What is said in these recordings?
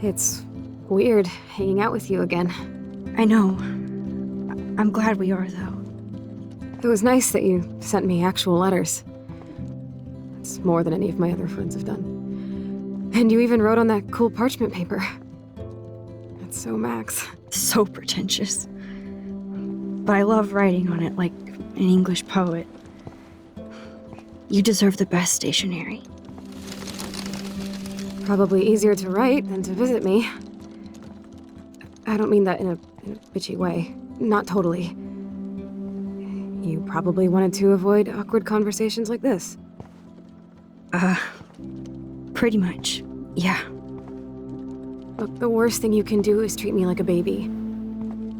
It's weird hanging out with you again. I know. I'm glad we are, though. It was nice that you sent me actual letters. It's more than any of my other friends have done. And you even wrote on that cool parchment paper. That's so Max. So pretentious. But I love writing on it like an English poet. You deserve the best stationery. Probably easier to write than to visit me. I don't mean that in a bitchy way. Not totally. You probably wanted to avoid awkward conversations like this. Pretty much, yeah. Look, the worst thing you can do is treat me like a baby.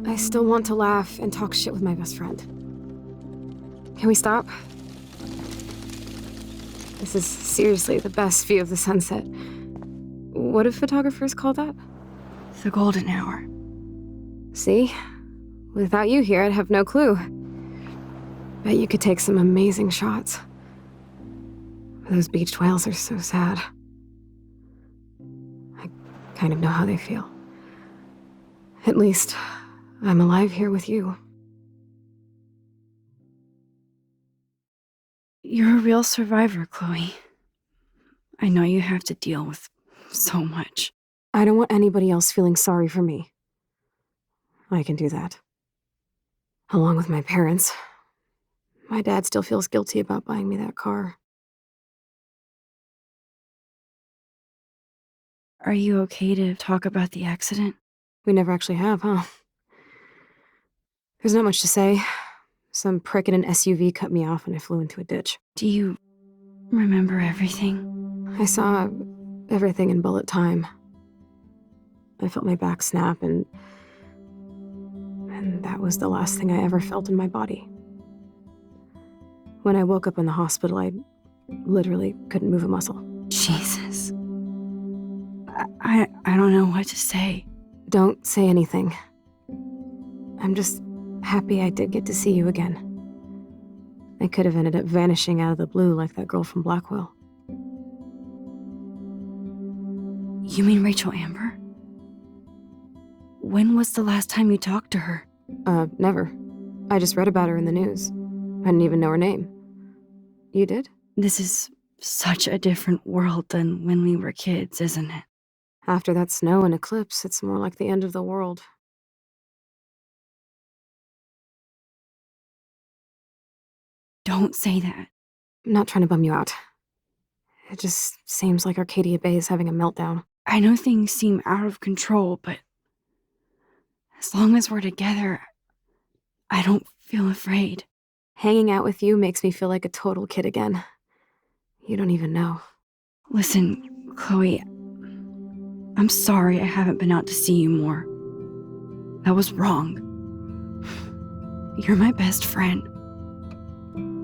I still want to laugh and talk shit with my best friend. Can we stop? This is seriously the best view of the sunset. What do photographers call that? The golden hour. See? Without you here, I'd have no clue. Bet you could take some amazing shots. Those beached whales are so sad. I kind of know how they feel. At least, I'm alive here with you. You're a real survivor, Chloe. I know you have to deal with so much. I don't want anybody else feeling sorry for me. I can do that. Along with my parents. My dad still feels guilty about buying me that car. Are you okay to talk about the accident? We never actually have, huh? There's not much to say. Some prick in an SUV cut me off and I flew into a ditch. Do you remember everything? I saw everything in bullet time. I felt my back snap and that was the last thing I ever felt in my body. When I woke up in the hospital, I literally couldn't move a muscle. Jesus. I don't know what to say. Don't say anything. I'm just happy I did get to see you again. I could have ended up vanishing out of the blue like that girl from Blackwell. You mean Rachel Amber? When was the last time you talked to her? Never. I just read about her in the news. I didn't even know her name. You did? This is such a different world than when we were kids, isn't it? After that snow and eclipse, it's more like the end of the world. Don't say that. I'm not trying to bum you out. It just seems like Arcadia Bay is having a meltdown. I know things seem out of control, but as long as we're together, I don't feel afraid. Hanging out with you makes me feel like a total kid again. You don't even know. Listen, Chloe, I'm sorry I haven't been out to see you more. That was wrong. You're my best friend.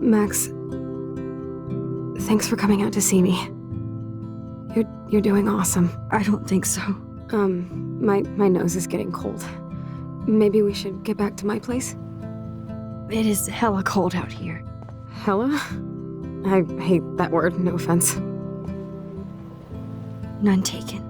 Max, thanks for coming out to see me. You're doing awesome. I don't think so. My nose is getting cold. Maybe we should get back to my place? It is hella cold out here. Hella? I hate that word, no offense. None taken.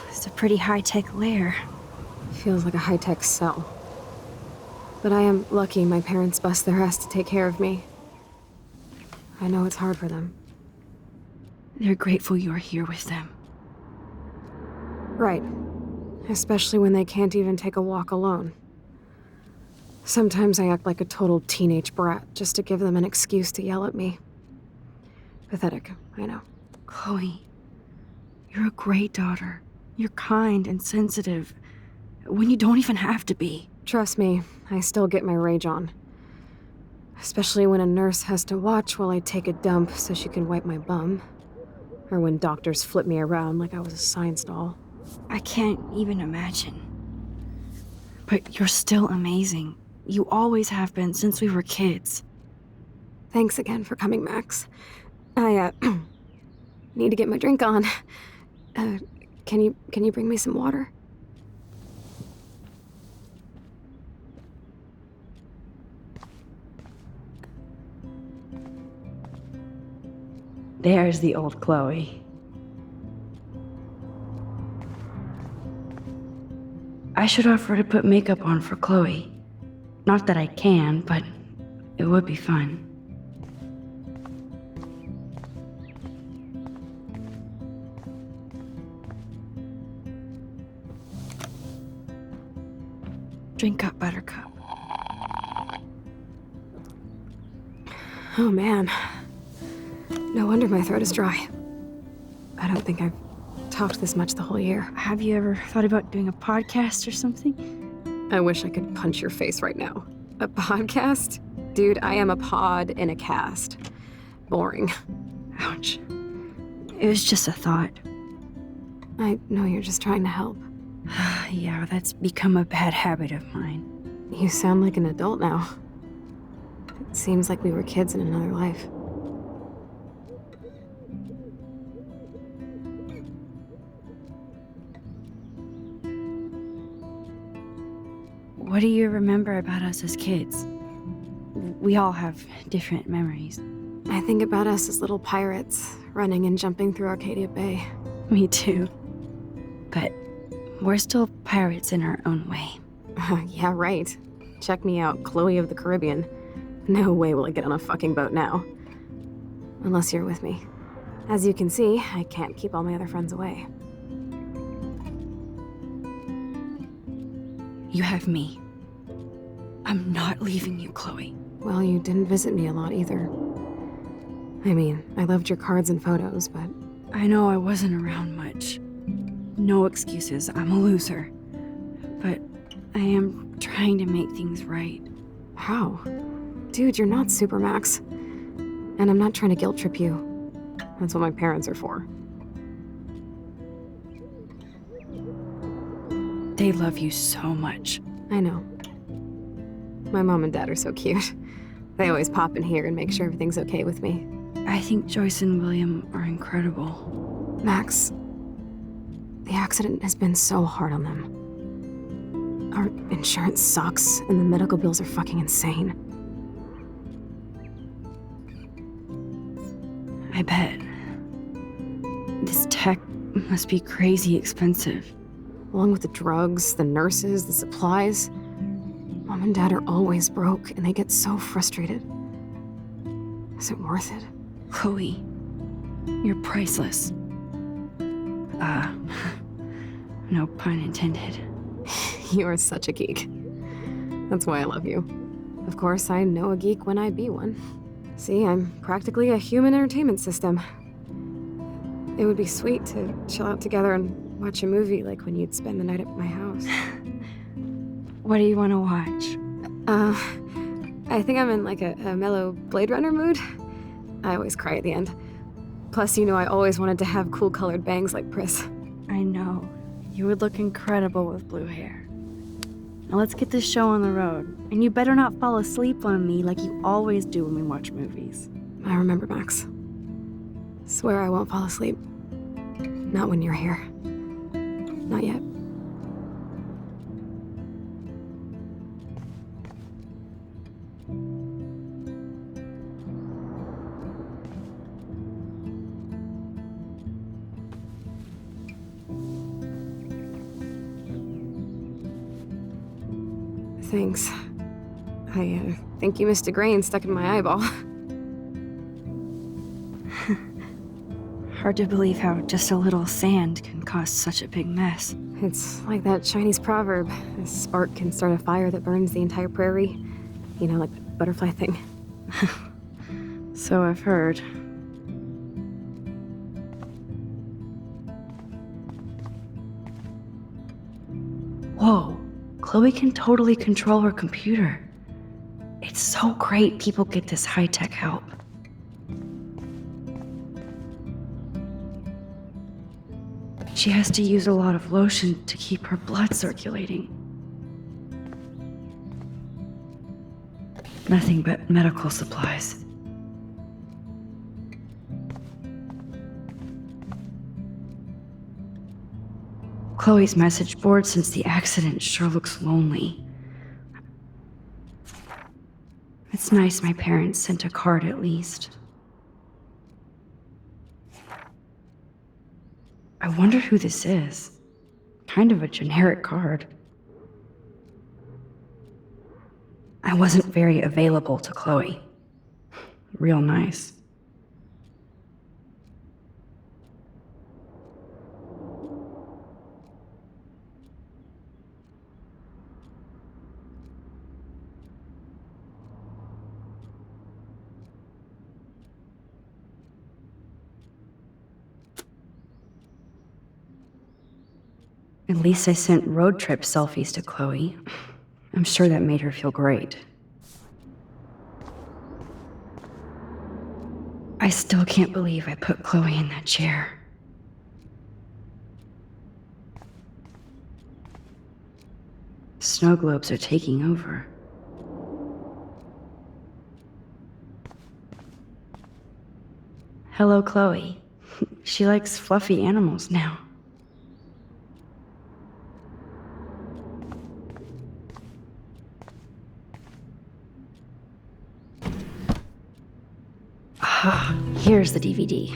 It's a pretty high-tech lair. Feels like a high-tech cell. But I am lucky my parents bust their ass to take care of me. I know it's hard for them. They're grateful you're here with them. Right. Especially when they can't even take a walk alone. Sometimes I act like a total teenage brat just to give them an excuse to yell at me. Pathetic, I know. Chloe, you're a great daughter. You're kind and sensitive when you don't even have to be. Trust me, I still get my rage on. Especially when a nurse has to watch while I take a dump so she can wipe my bum. Or when doctors flip me around like I was a science doll. I can't even imagine. But you're still amazing. You always have been since we were kids. Thanks again for coming, Max. I, need to get my drink on. Can you bring me some water? There's the old Chloe. I should offer to put makeup on for Chloe. Not that I can, but it would be fun. Drink up, Buttercup. Oh man. No wonder my throat is dry. I don't think I've talked this much the whole year. Have you ever thought about doing a podcast or something? I wish I could punch your face right now. A podcast? Dude, I am a pod in a cast. Boring. Ouch. It was just a thought. I know you're just trying to help. Yeah, that's become a bad habit of mine. You sound like an adult now. It seems like we were kids in another life. What do you remember about us as kids? We all have different memories. I think about us as little pirates, running and jumping through Arcadia Bay. Me too. But we're still pirates in our own way. Yeah, right. Check me out, Chloe of the Caribbean. No way will I get on a fucking boat now. Unless you're with me. As you can see, I can't keep all my other friends away. You have me. I'm not leaving you, Chloe. Well, you didn't visit me a lot either. I mean, I loved your cards and photos, but... I know I wasn't around much. No excuses, I'm a loser. But I am trying to make things right. How? Dude, you're not Supermax. And I'm not trying to guilt trip you. That's what my parents are for. They love you so much. I know. My mom and dad are so cute. They always pop in here and make sure everything's okay with me. I think Joyce and William are incredible. Max, the accident has been so hard on them. Our insurance sucks, and the medical bills are fucking insane. I bet. This tech must be crazy expensive. Along with the drugs, the nurses, the supplies. Mom and Dad are always broke, and they get so frustrated. Is it worth it? Chloe, you're priceless. No pun intended. You are such a geek. That's why I love you. Of course, I know a geek when I be one. See, I'm practically a human entertainment system. It would be sweet to chill out together and watch a movie like when you'd spend the night at my house. What do you want to watch? I think I'm in like a mellow Blade Runner mood. I always cry at the end. Plus, you know I always wanted to have cool colored bangs like Pris. I know. You would look incredible with blue hair. Now let's get this show on the road. And you better not fall asleep on me like you always do when we watch movies. I remember, Max. Swear I won't fall asleep. Not when you're here. Not yet. Thanks. I think you missed a grain stuck in my eyeball. hard to believe how just a little sand can cause such a big mess. It's like that Chinese proverb, a spark can start a fire that burns the entire prairie. You know, like the butterfly thing. So I've heard. Whoa, Chloe can totally control her computer. It's so great people get this high-tech help. She has to use a lot of lotion to keep her blood circulating. Nothing but medical supplies. Chloe's message board since the accident sure looks lonely. It's nice my parents sent a card at least. I wonder who this is. Kind of a generic card. I wasn't very available to Chloe. Real nice. At least I sent road trip selfies to Chloe. I'm sure that made her feel great. I still can't believe I put Chloe in that chair. Snow globes are taking over. Hello, Chloe. She likes fluffy animals now. Ah, here's the DVD.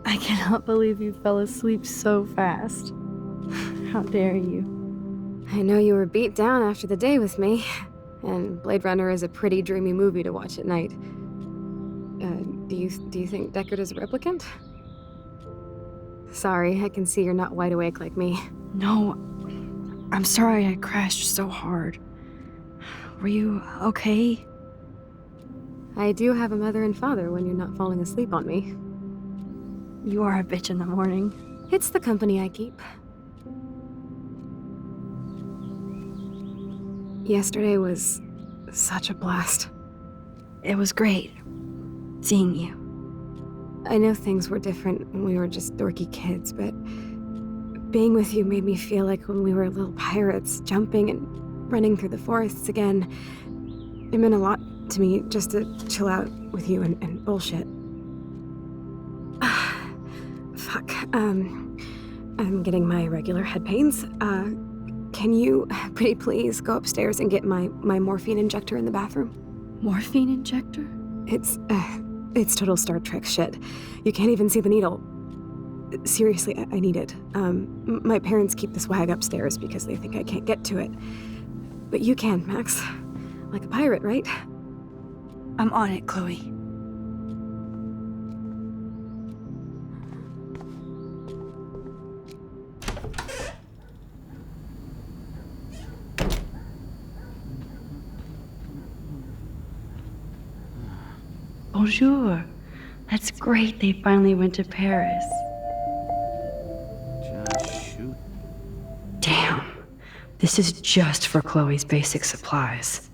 I cannot believe you fell asleep so fast. How dare you? I know you were beat down after the day with me, and Blade Runner is a pretty dreamy movie to watch at night. Do you think Deckard is a replicant? Sorry, I can see you're not wide awake like me. No, I'm sorry I crashed so hard. Were you okay? I do have a mother and father when you're not falling asleep on me. You are a bitch in the morning. It's the company I keep. Yesterday was such a blast. It was great seeing you. I know things were different when we were just dorky kids, but being with you made me feel like when we were little pirates, jumping and running through the forests again. It meant a lot to me just to chill out with you and bullshit. Fuck. I'm getting my regular head pains. Can you, pretty please, go upstairs and get my morphine injector in the bathroom? Morphine injector? It's total Star Trek shit. You can't even see the needle. Seriously, I need it. My parents keep the swag upstairs because they think I can't get to it. But you can, Max. Like a pirate, right? I'm on it, Chloe. Bonjour. That's great they finally went to Paris. Just shoot. Damn. This is just for Chloe's basic supplies.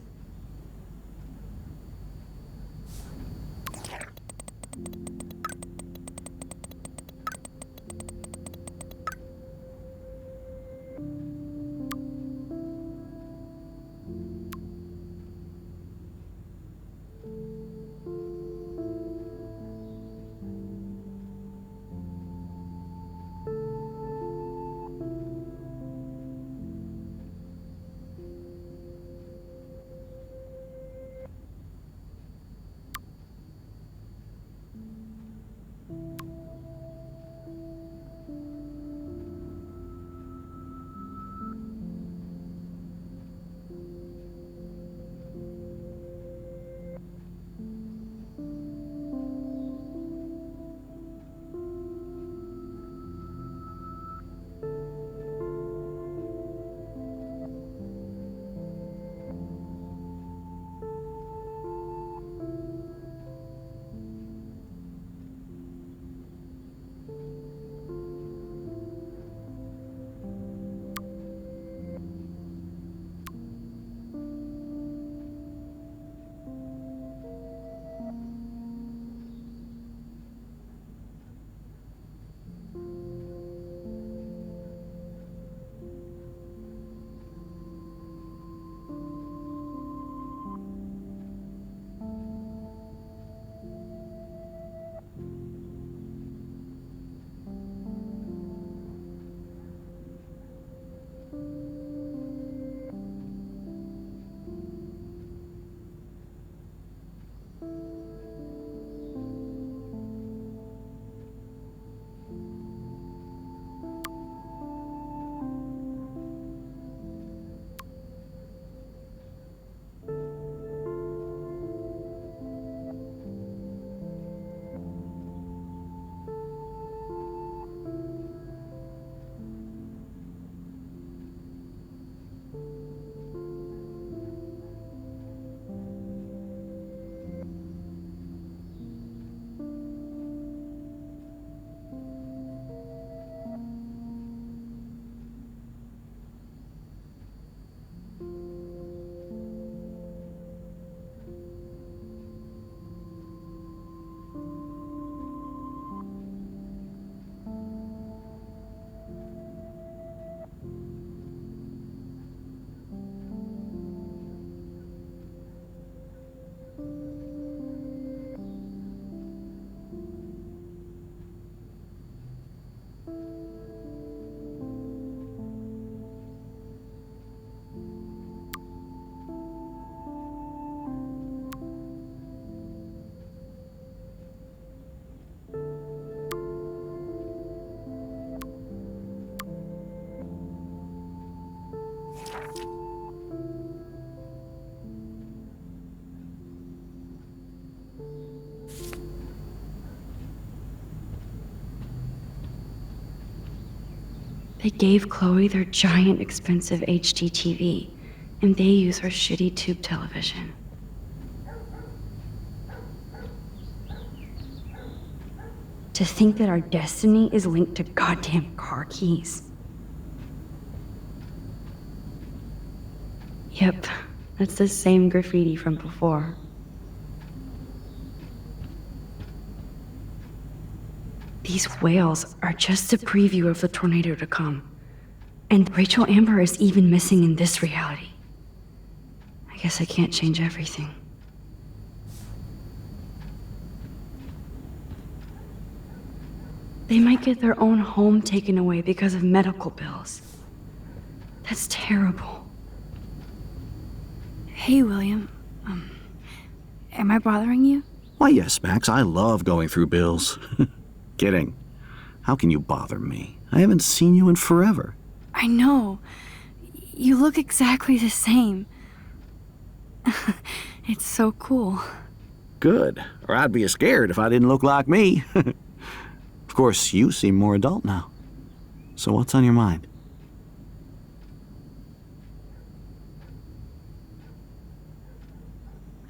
They gave Chloe their giant, expensive HD TV, and they use her shitty tube television. To think that our destiny is linked to goddamn car keys. Yep, that's the same graffiti from before. These whales are just a preview of the tornado to come. And Rachel Amber is even missing in this reality. I guess I can't change everything. They might get their own home taken away because of medical bills. That's terrible. Hey, William. Am I bothering you? Why, yes, Max, I love going through bills. Kidding. How can you bother me? I haven't seen you in forever. I know. You look exactly the same. It's so cool. Good. Or I'd be scared if I didn't look like me. Of course, you seem more adult now. So what's on your mind?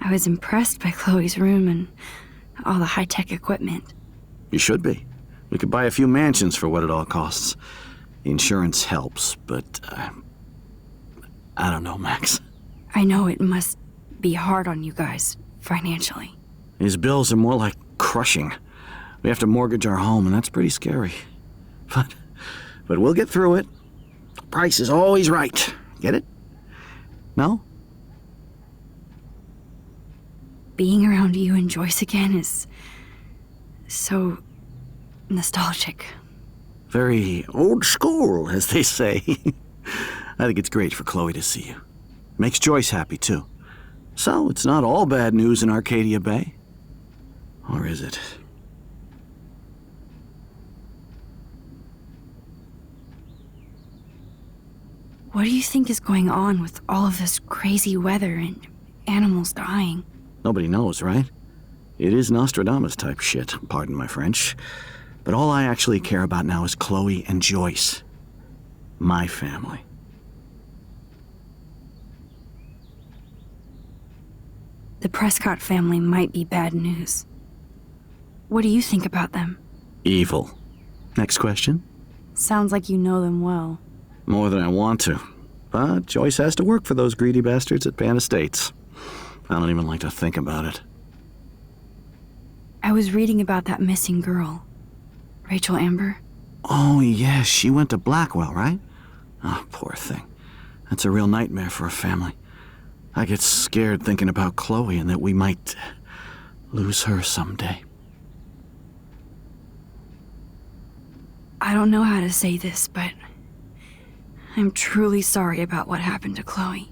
I was impressed by Chloe's room and all the high-tech equipment. You should be. We could buy a few mansions for what it all costs. The insurance helps, but I don't know, Max. I know it must be hard on you guys, financially. These bills are more like crushing. We have to mortgage our home, and that's pretty scary. But we'll get through it. The price is always right. Get it? No? Being around you and Joyce again is so nostalgic. Very old school, as they say. I think it's great for Chloe to see you. Makes Joyce happy, too. So, it's not all bad news in Arcadia Bay. Or is it? What do you think is going on with all of this crazy weather and animals dying? Nobody knows, right? It is Nostradamus type shit, pardon my French. But all I actually care about now is Chloe and Joyce. My family. The Prescott family might be bad news. What do you think about them? Evil. Next question? Sounds like you know them well. More than I want to. But Joyce has to work for those greedy bastards at Pan Estates. I don't even like to think about it. I was reading about that missing girl. Rachel Amber. Oh, yeah, she went to Blackwell, right? Oh, poor thing. That's a real nightmare for a family. I get scared thinking about Chloe and that we might lose her someday. I don't know how to say this, but I'm truly sorry about what happened to Chloe.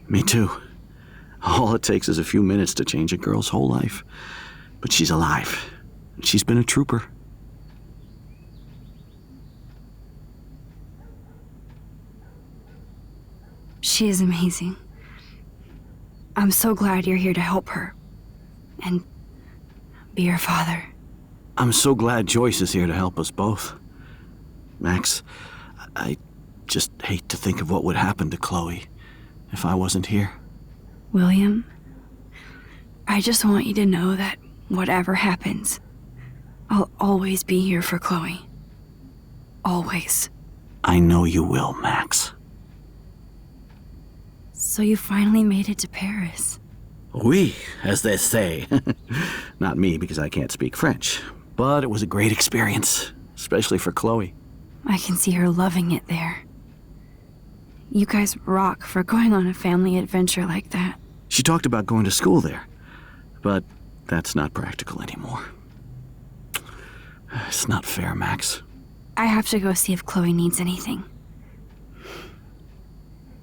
Me too. All it takes is a few minutes to change a girl's whole life. But she's alive. She's been a trooper. She is amazing. I'm so glad you're here to help her. And be her father. I'm so glad Joyce is here to help us both. Max, I just hate to think of what would happen to Chloe if I wasn't here. William, I just want you to know that whatever happens, I'll always be here for Chloe. Always. I know you will, Max. So you finally made it to Paris. Oui, as they say. Not me, because I can't speak French. But it was a great experience, especially for Chloe. I can see her loving it there. You guys rock for going on a family adventure like that. She talked about going to school there, but that's not practical anymore. It's not fair, Max. I have to go see if Chloe needs anything.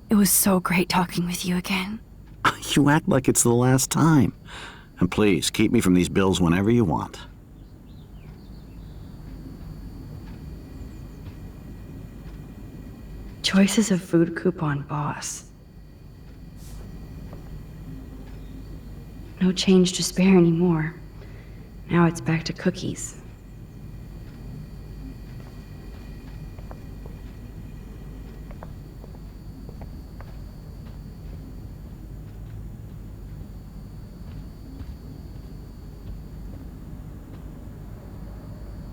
It was so great talking with you again. You act like it's the last time. And please, keep me from these bills whenever you want. Joyce is a food coupon boss. No change to spare anymore. Now it's back to cookies.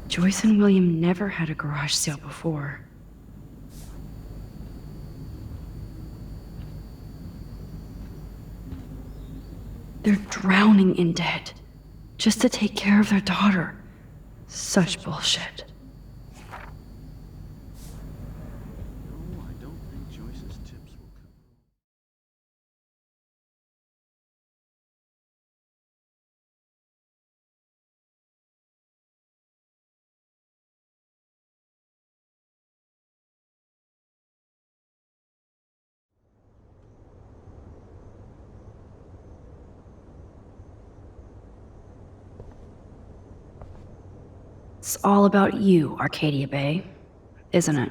Joyce and William never had a garage sale before. They're drowning in debt just to take care of their daughter. Such bullshit. It's all about you, Arcadia Bay, isn't it?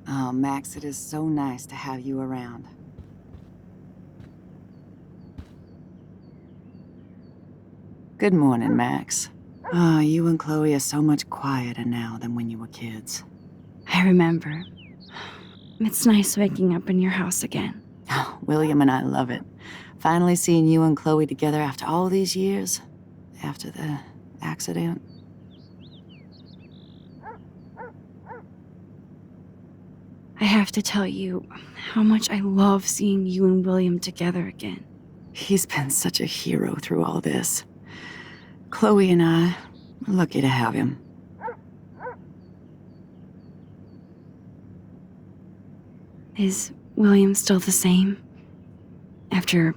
Oh, Max, it is so nice to have you around. Good morning, Max. Oh, you and Chloe are so much quieter now than when you were kids. I remember. It's nice waking up in your house again. Oh, William and I love it. Finally seeing you and Chloe together after all these years. After the accident. I have to tell you how much I love seeing you and William together again. He's been such a hero through all this. Chloe and I are lucky to have him. Is William still the same? After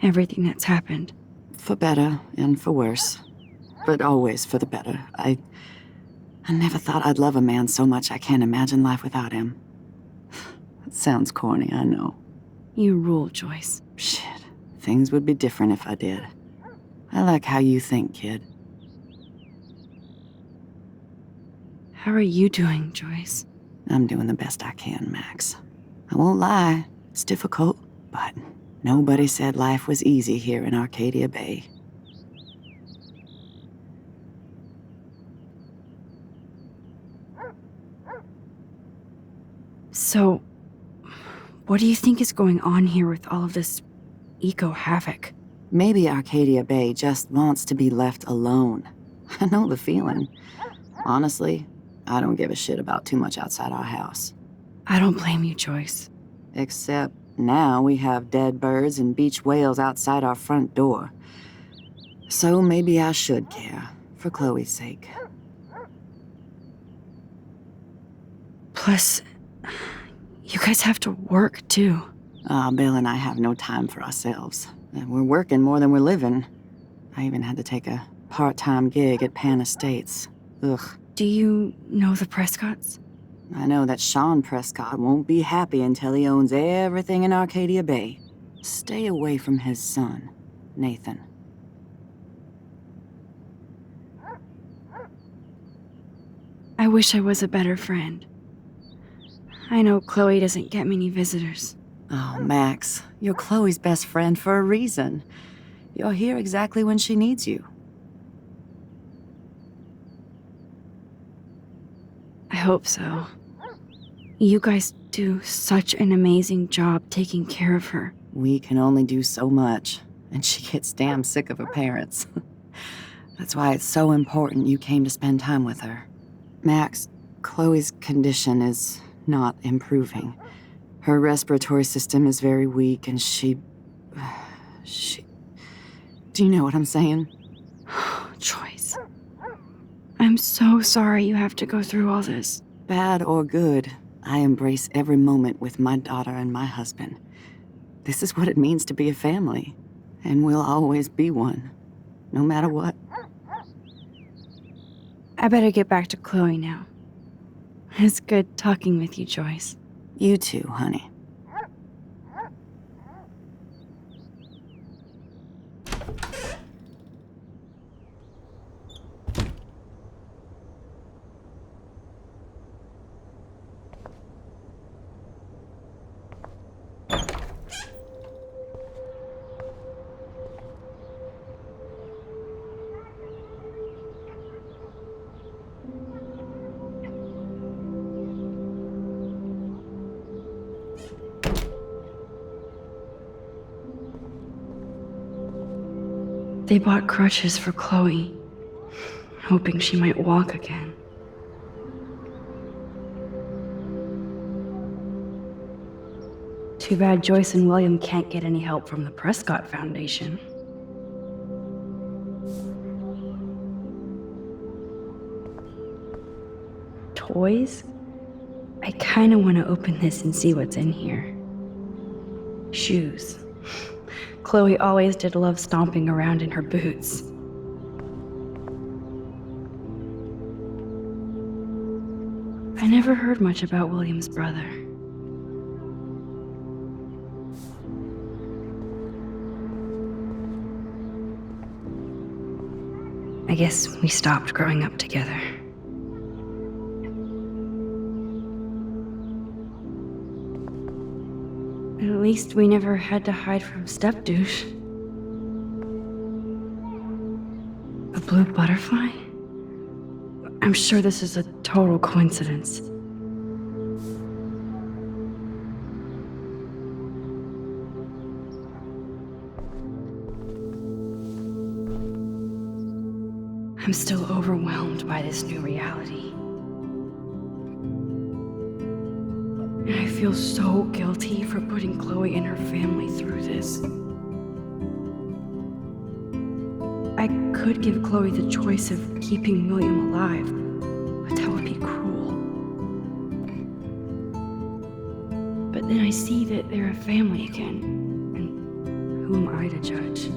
everything that's happened? For better and for worse. But always for the better. I never thought I'd love a man so much I can't imagine life without him. It sounds corny, I know. You rule, Joyce. Shit. Things would be different if I did. I like how you think, kid. How are you doing, Joyce? I'm doing the best I can, Max. I won't lie, it's difficult, but nobody said life was easy here in Arcadia Bay. So, what do you think is going on here with all of this eco-havoc? Maybe Arcadia Bay just wants to be left alone. I know the feeling. Honestly, I don't give a shit about too much outside our house. I don't blame you, Joyce. Except now we have dead birds and beach whales outside our front door. So maybe I should care, for Chloe's sake. Plus, you guys have to work, too. Bill and I have no time for ourselves. We're working more than we're living. I even had to take a part-time gig at Pan Estates. Ugh. Do you know the Prescotts? I know that Sean Prescott won't be happy until he owns everything in Arcadia Bay. Stay away from his son, Nathan. I wish I was a better friend. I know Chloe doesn't get many visitors. Oh, Max, you're Chloe's best friend for a reason. You're here exactly when she needs you. I hope so. You guys do such an amazing job taking care of her. We can only do so much, and she gets damn sick of her parents. That's why it's so important you came to spend time with her. Max, Chloe's condition is not improving. Her respiratory system is very weak, and she... Do you know what I'm saying? Joyce. I'm so sorry you have to go through all this. Bad or good, I embrace every moment with my daughter and my husband. This is what it means to be a family, and we'll always be one, no matter what. I better get back to Chloe now. It's good talking with you, Joyce. You too, honey. They bought crutches for Chloe, hoping she might walk again. Too bad Joyce and William can't get any help from the Prescott Foundation. Toys? I kinda wanna open this and see what's in here. Shoes. Chloe always did love stomping around in her boots. I never heard much about William's brother. I guess we stopped growing up together. At least we never had to hide from step-douche. A blue butterfly? I'm sure this is a total coincidence. I'm still overwhelmed by this new reality. And I feel so guilty for putting Chloe and her family through this. I could give Chloe the choice of keeping William alive, but that would be cruel. But then I see that they're a family again, and who am I to judge?